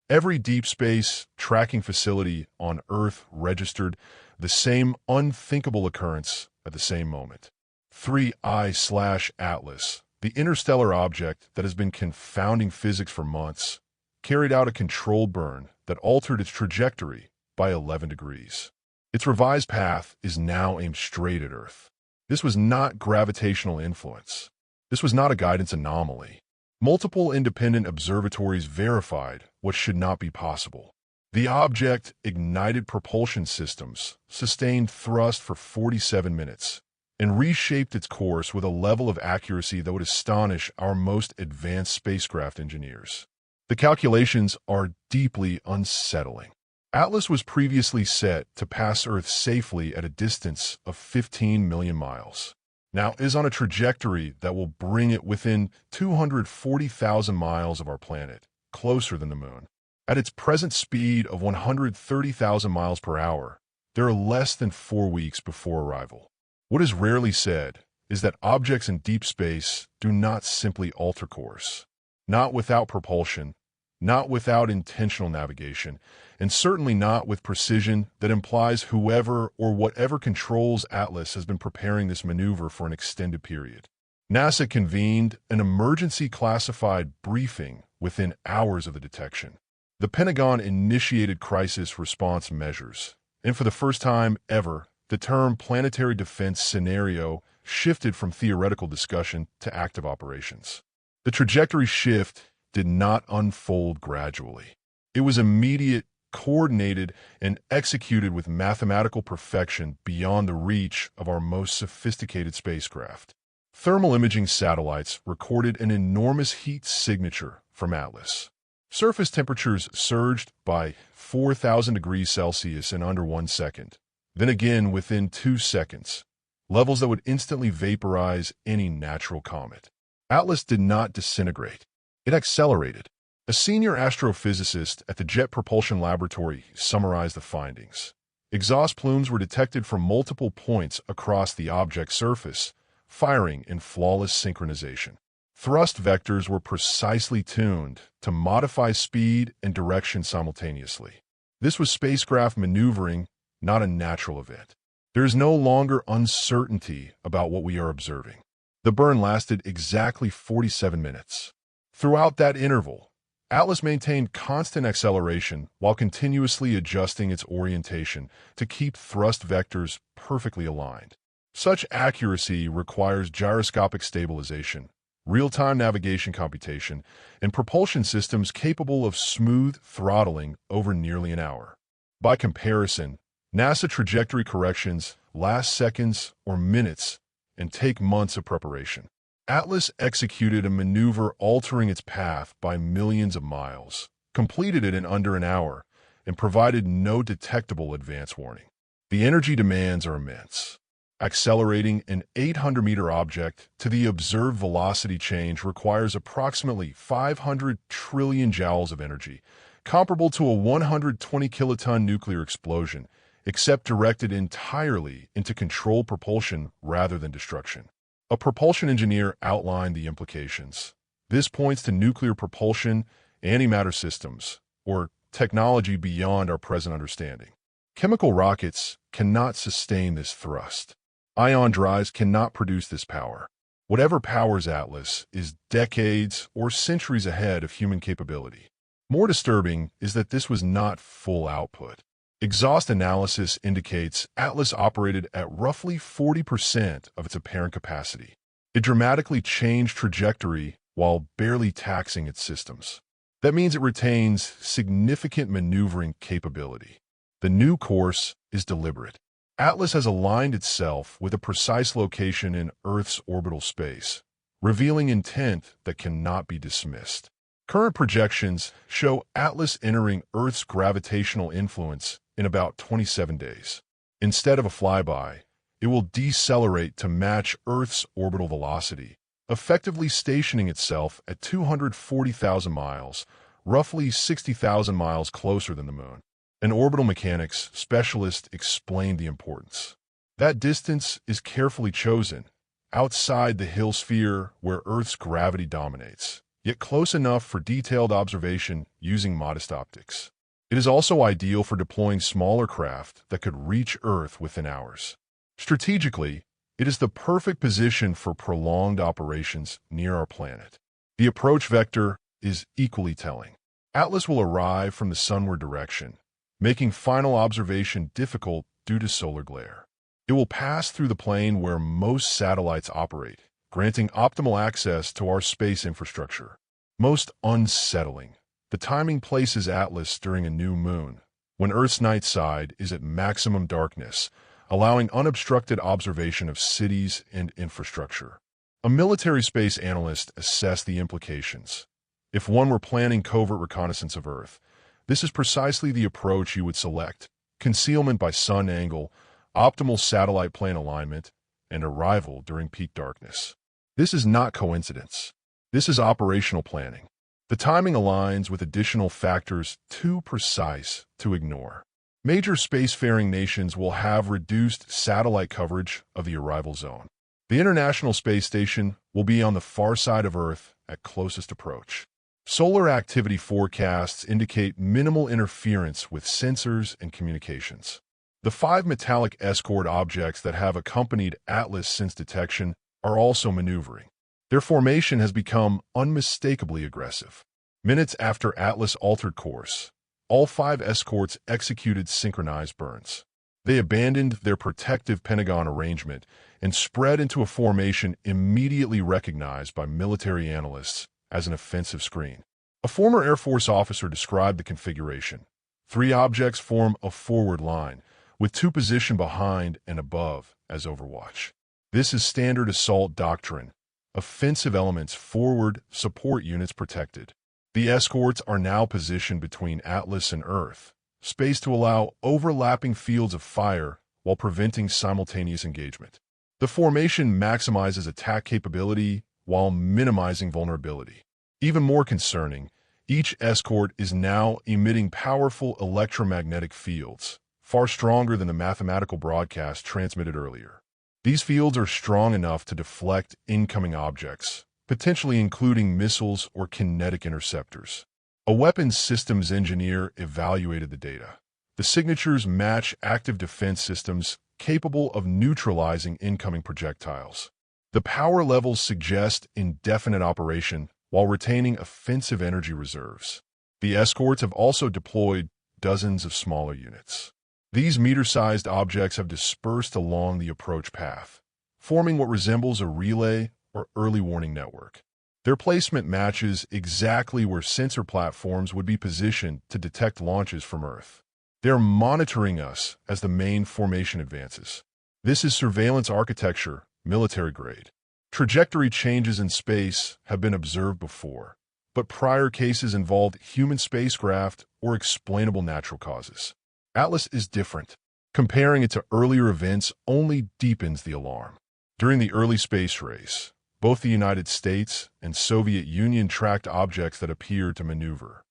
Every deep space tracking facility on Earth registered the same unthinkable occurrence at the same moment. 3I/Atlas, the interstellar object that has been confounding physics for months, carried out a controlled burn that altered its trajectory by 11 degrees. Its revised path is now aimed straight at Earth. This was not gravitational influence. This was not a guidance anomaly. Multiple independent observatories verified what should not be possible. The object ignited propulsion systems, sustained thrust for 47 minutes, and reshaped its course with a level of accuracy that would astonish our most advanced spacecraft engineers. The calculations are deeply unsettling. Atlas was previously set to pass Earth safely at a distance of 15 million miles. Now is on a trajectory that will bring it within 240,000 miles of our planet, closer than the Moon. At its present speed of 130,000 miles per hour, there are less than 4 weeks before arrival. What is rarely said is that objects in deep space do not simply alter course. Not without propulsion, not without intentional navigation, and certainly not with precision that implies whoever or whatever controls Atlas has been preparing this maneuver for an extended period. NASA convened an emergency classified briefing within hours of the detection. The Pentagon initiated crisis response measures, and for the first time ever, the term planetary defense scenario shifted from theoretical discussion to active operations. The trajectory shift did not unfold gradually. It was immediate, coordinated, and executed with mathematical perfection beyond the reach of our most sophisticated spacecraft. Thermal imaging satellites recorded an enormous heat signature from Atlas. Surface temperatures surged by 4,000 degrees Celsius in under 1 second, then again within 2 seconds, levels that would instantly vaporize any natural comet. Atlas did not disintegrate. It accelerated. A senior astrophysicist at the Jet Propulsion Laboratory summarized the findings. Exhaust plumes were detected from multiple points across the object's surface, firing in flawless synchronization. Thrust vectors were precisely tuned to modify speed and direction simultaneously. This was spacecraft maneuvering, not a natural event. There is no longer uncertainty about what we are observing. The burn lasted exactly 47 minutes. Throughout that interval, Atlas maintained constant acceleration while continuously adjusting its orientation to keep thrust vectors perfectly aligned. Such accuracy requires gyroscopic stabilization, real-time navigation computation, and propulsion systems capable of smooth throttling over nearly an hour. By comparison, NASA trajectory corrections last seconds or minutes and take months of preparation. Atlas executed a maneuver altering its path by millions of miles, completed it in under an hour, and provided no detectable advance warning. The energy demands are immense. Accelerating an 800-meter object to the observed velocity change requires approximately 500 trillion joules of energy, comparable to a 120 kiloton nuclear explosion, except directed entirely into controlled propulsion rather than destruction. A propulsion engineer outlined the implications. This points to nuclear propulsion, antimatter systems, or technology beyond our present understanding. Chemical rockets cannot sustain this thrust. Ion drives cannot produce this power. Whatever powers Atlas is decades or centuries ahead of human capability. More disturbing is that this was not full output. Exhaust analysis indicates Atlas operated at roughly 40% of its apparent capacity. It dramatically changed trajectory while barely taxing its systems. That means it retains significant maneuvering capability. The new course is deliberate. Atlas has aligned itself with a precise location in Earth's orbital space, revealing intent that cannot be dismissed. Current projections show Atlas entering Earth's gravitational influence in about 27 days. Instead of a flyby, it will decelerate to match Earth's orbital velocity, effectively stationing itself at 240,000 miles, roughly 60,000 miles closer than the Moon. An orbital mechanics specialist explained the importance. That distance is carefully chosen, outside the Hill sphere where Earth's gravity dominates, yet close enough for detailed observation using modest optics. It is also ideal for deploying smaller craft that could reach Earth within hours. Strategically, it is the perfect position for prolonged operations near our planet. The approach vector is equally telling. Atlas will arrive from the sunward direction, making final observation difficult due to solar glare. It will pass through the plane where most satellites operate, granting optimal access to our space infrastructure. Most unsettling, the timing places Atlas during a new moon, when Earth's night side is at maximum darkness, allowing unobstructed observation of cities and infrastructure. A military space analyst assessed the implications. If one were planning covert reconnaissance of Earth, this is precisely the approach you would select: concealment by sun angle, optimal satellite plane alignment, and arrival during peak darkness. This is not coincidence. This is operational planning. The timing aligns with additional factors too precise to ignore. Major spacefaring nations will have reduced satellite coverage of the arrival zone. The International Space Station will be on the far side of Earth at closest approach. Solar activity forecasts indicate minimal interference with sensors and communications. The 5 metallic escort objects that have accompanied Atlas since detection are also maneuvering. Their formation has become unmistakably aggressive. Minutes after Atlas altered course, all 5 escorts executed synchronized burns. They abandoned their protective pentagon arrangement and spread into a formation immediately recognized by military analysts as an offensive screen. A former Air Force officer described the configuration. 3 objects form a forward line, with 2 positioned behind and above as overwatch. This is standard assault doctrine. Offensive elements forward, support units protected. The escorts are now positioned between Atlas and Earth, spaced to allow overlapping fields of fire while preventing simultaneous engagement. The formation maximizes attack capability while minimizing vulnerability. Even more concerning, each escort is now emitting powerful electromagnetic fields, far stronger than the mathematical broadcast transmitted earlier. These fields are strong enough to deflect incoming objects, potentially including missiles or kinetic interceptors. A weapons systems engineer evaluated the data. The signatures match active defense systems capable of neutralizing incoming projectiles. The power levels suggest indefinite operation while retaining offensive energy reserves. The escorts have also deployed dozens of smaller units. These meter-sized objects have dispersed along the approach path, forming what resembles a relay or early warning network. Their placement matches exactly where sensor platforms would be positioned to detect launches from Earth. They're monitoring us as the main formation advances. This is surveillance architecture, military grade. Trajectory changes in space have been observed before, but prior cases involved human spacecraft or explainable natural causes. Atlas is different. Comparing it to earlier events only deepens the alarm. During the early space race, both the United States and Soviet Union tracked objects that appeared to maneuver.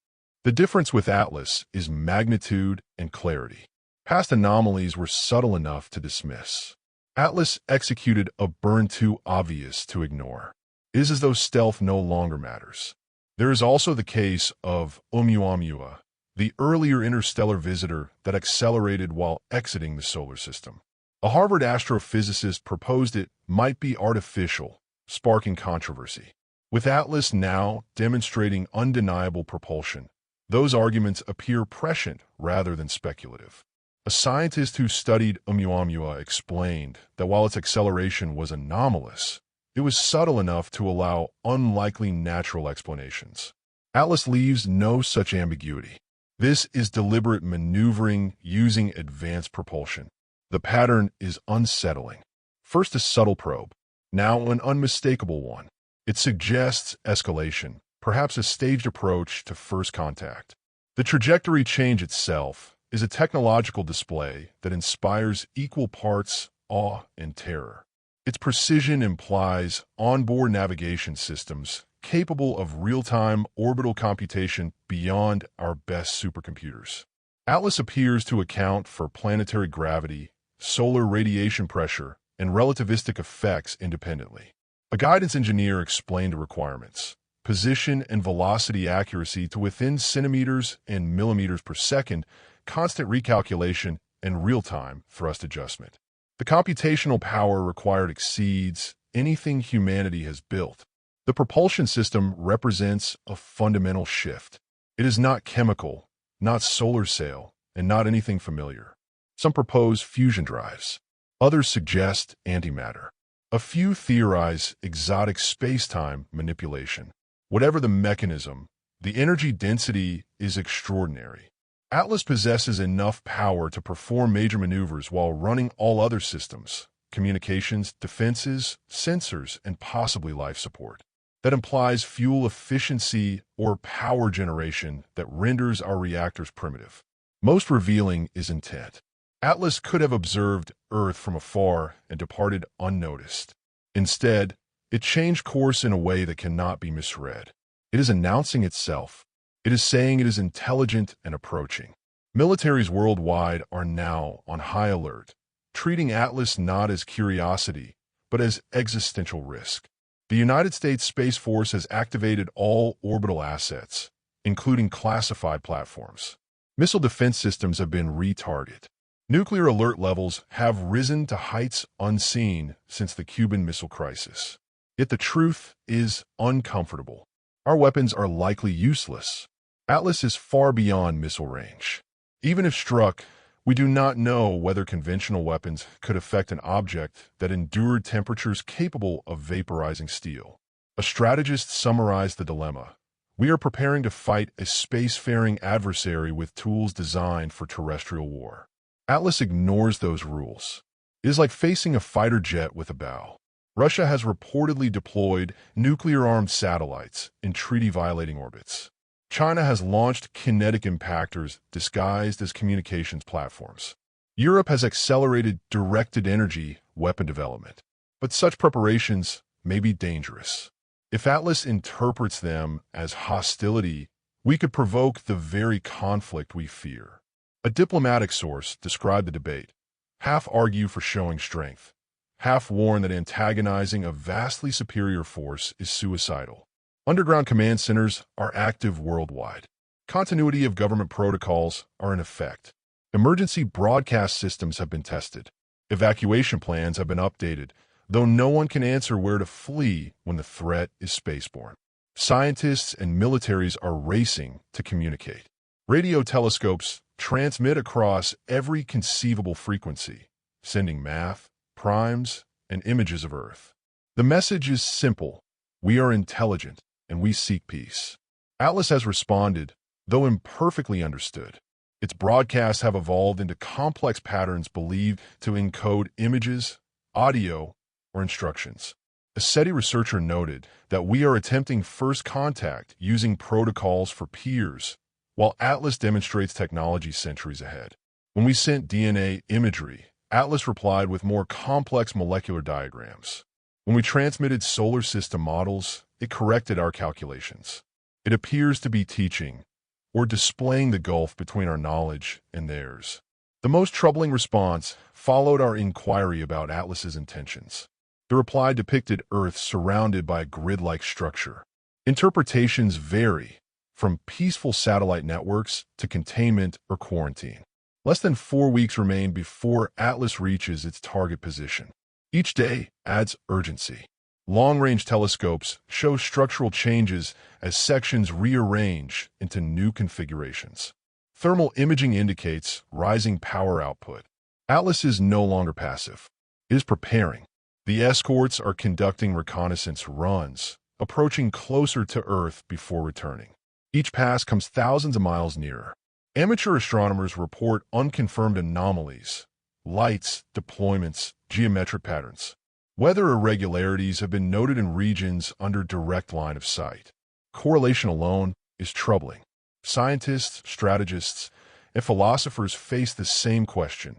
The difference with Atlas is magnitude and clarity. Past anomalies were subtle enough to dismiss. Atlas executed a burn too obvious to ignore. It is as though stealth no longer matters. There is also the case of Oumuamua, the earlier interstellar visitor that accelerated while exiting the solar system. A Harvard astrophysicist proposed it might be artificial, sparking controversy. With Atlas now demonstrating undeniable propulsion, those arguments appear prescient rather than speculative. A scientist who studied Oumuamua explained that while its acceleration was anomalous, it was subtle enough to allow unlikely natural explanations. Atlas leaves no such ambiguity. This is deliberate maneuvering using advanced propulsion. The pattern is unsettling. First a subtle probe, now an unmistakable one. It suggests escalation, perhaps a staged approach to first contact. The trajectory change itself is a technological display that inspires equal parts awe and terror. Its precision implies onboard navigation systems capable of real-time orbital computation beyond our best supercomputers. Atlas appears to account for planetary gravity, solar radiation pressure, and relativistic effects independently. A guidance engineer explained the requirements. position and velocity accuracy to within centimeters and millimeters per second, constant recalculation, and real-time thrust adjustment. The computational power required exceeds anything humanity has built. The propulsion system represents a fundamental shift. It is not chemical, not solar sail, and not anything familiar. Some propose fusion drives. Others suggest antimatter. A few theorize exotic space-time manipulation. Whatever the mechanism, the energy density is extraordinary. Atlas possesses enough power to perform major maneuvers while running all other systems, communications, defenses, sensors, and possibly life support. That implies fuel efficiency or power generation that renders our reactors primitive. Most revealing is intent. Atlas could have observed Earth from afar and departed unnoticed. Instead, it changed course in a way that cannot be misread. It is announcing itself. It is saying it is intelligent and approaching. Militaries worldwide are now on high alert, treating Atlas not as curiosity, but as existential risk. The United States Space Force has activated all orbital assets, including classified platforms. Missile defense systems have been retargeted. Nuclear alert levels have risen to heights unseen since the Cuban Missile Crisis. Yet the truth is uncomfortable. Our weapons are likely useless. Atlas is far beyond missile range. Even if struck, we do not know whether conventional weapons could affect an object that endured temperatures capable of vaporizing steel. A strategist summarized the dilemma. We are preparing to fight a spacefaring adversary with tools designed for terrestrial war. Atlas ignores those rules. It is like facing a fighter jet with a bow. Russia has reportedly deployed nuclear-armed satellites in treaty-violating orbits. China has launched kinetic impactors disguised as communications platforms. Europe has accelerated directed energy weapon development. But such preparations may be dangerous. If Atlas interprets them as hostility, we could provoke the very conflict we fear. A diplomatic source described the debate, half argue for showing strength, half warn that antagonizing a vastly superior force is suicidal. Underground command centers are active worldwide. Continuity of government protocols are in effect. Emergency broadcast systems have been tested. Evacuation plans have been updated, though no one can answer where to flee when the threat is spaceborne. Scientists and militaries are racing to communicate. Radio telescopes transmit across every conceivable frequency, sending math, primes, and images of Earth. The message is simple. We are intelligent, and we seek peace. Atlas has responded, though imperfectly understood. Its broadcasts have evolved into complex patterns believed to encode images, audio, or instructions. A SETI researcher noted that we are attempting first contact using protocols for peers, while Atlas demonstrates technology centuries ahead. When we sent DNA imagery, Atlas replied with more complex molecular diagrams. When we transmitted solar system models, it corrected our calculations. It appears to be teaching, or displaying the gulf between our knowledge and theirs. The most troubling response followed our inquiry about Atlas's intentions. The reply depicted Earth surrounded by a grid-like structure. Interpretations vary, from peaceful satellite networks to containment or quarantine. Less than 4 weeks remain before Atlas reaches its target position. Each day adds urgency. Long-range telescopes show structural changes as sections rearrange into new configurations. Thermal imaging indicates rising power output. Atlas is no longer passive. It is preparing. The escorts are conducting reconnaissance runs, approaching closer to Earth before returning. Each pass comes thousands of miles nearer. Amateur astronomers report unconfirmed anomalies, lights, deployments, geometric patterns. Weather irregularities have been noted in regions under direct line of sight. Correlation alone is troubling. Scientists, strategists, and philosophers face the same question.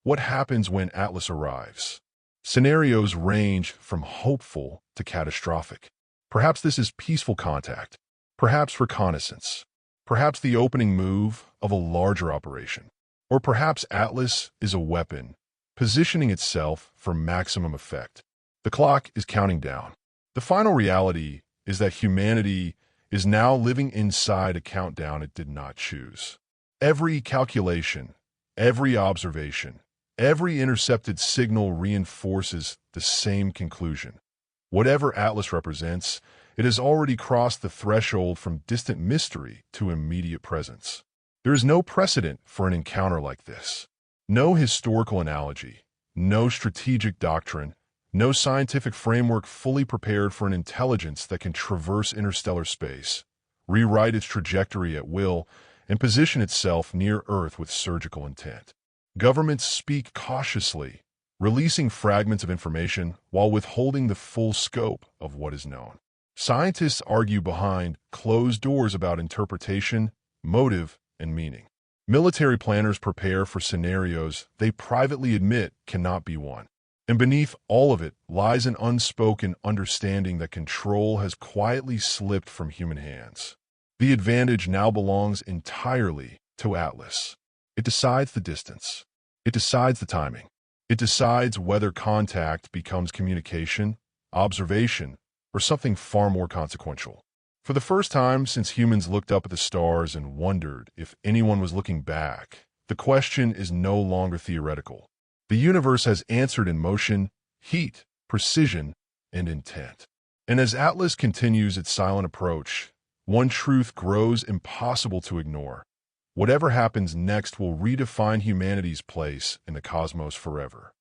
What happens when Atlas arrives? Scenarios range from hopeful to catastrophic. Perhaps this is peaceful contact. Perhaps reconnaissance. Perhaps the opening move of a larger operation. Or perhaps Atlas is a weapon, positioning itself for maximum effect. The clock is counting down. The final reality is that humanity is now living inside a countdown it did not choose. Every calculation, every observation, every intercepted signal reinforces the same conclusion. Whatever Atlas represents, it has already crossed the threshold from distant mystery to immediate presence. There is no precedent for an encounter like this. No historical analogy, no strategic doctrine, no scientific framework fully prepared for an intelligence that can traverse interstellar space, rewrite its trajectory at will, and position itself near Earth with surgical intent. Governments speak cautiously, releasing fragments of information while withholding the full scope of what is known. Scientists argue behind closed doors about interpretation, motive, and meaning. Military planners prepare for scenarios they privately admit cannot be won. And beneath all of it lies an unspoken understanding that control has quietly slipped from human hands. The advantage now belongs entirely to Atlas. It decides the distance. It decides the timing. It decides whether contact becomes communication, observation, or something far more consequential. For the first time since humans looked up at the stars and wondered if anyone was looking back, the question is no longer theoretical. The universe has answered in motion, heat, precision, and intent. And as Atlas continues its silent approach, one truth grows impossible to ignore. Whatever happens next will redefine humanity's place in the cosmos forever.